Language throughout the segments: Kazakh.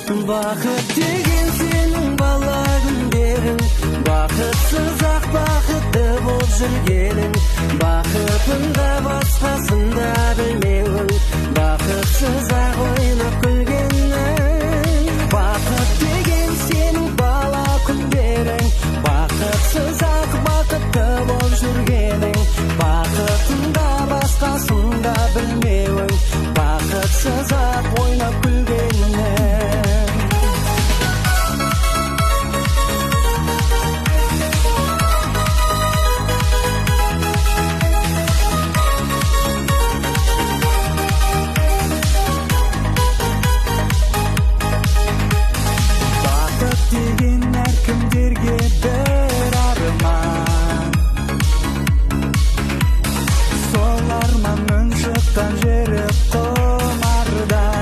Бақыт деген сенің бала күндерің, бақытсыз-ақ бақытты болып жүргенің, бақытында басқасында білмеуің, бақытсыз-ақ ойнап күлгенің. Бақыт деген сенің бала күндерің, бақытсыз-ақ бақытты болып жүргенің, бақытында басқасында білмеуің, бақытсыз-ақ ойнап күлгенің. Деген әркімдерге бір арман, сол арманның шыққан жері тұмардан.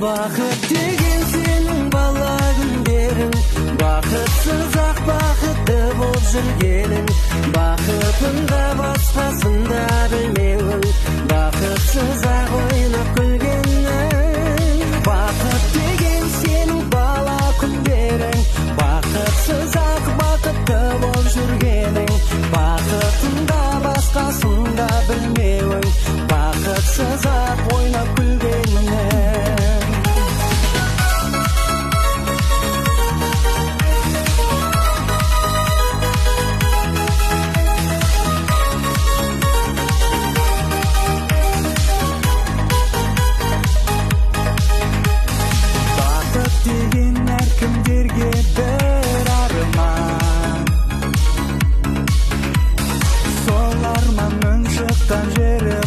Бақыт деген сенің бала күндерің, бақытсыз-ақ бақытты болып жүргенің, бақытында басқасында білмеуің, бақытсыз-ақ ойнап күлгенің. Бақыт деген сенің бала күндерің, бақытсыз-ақ бақытты болып жүргенің, бақытында басқасында білмеуің, бақытсыз-ақ ойнап күлгенің. Деген әркімдерге бір арман, сол арманның шыққан жері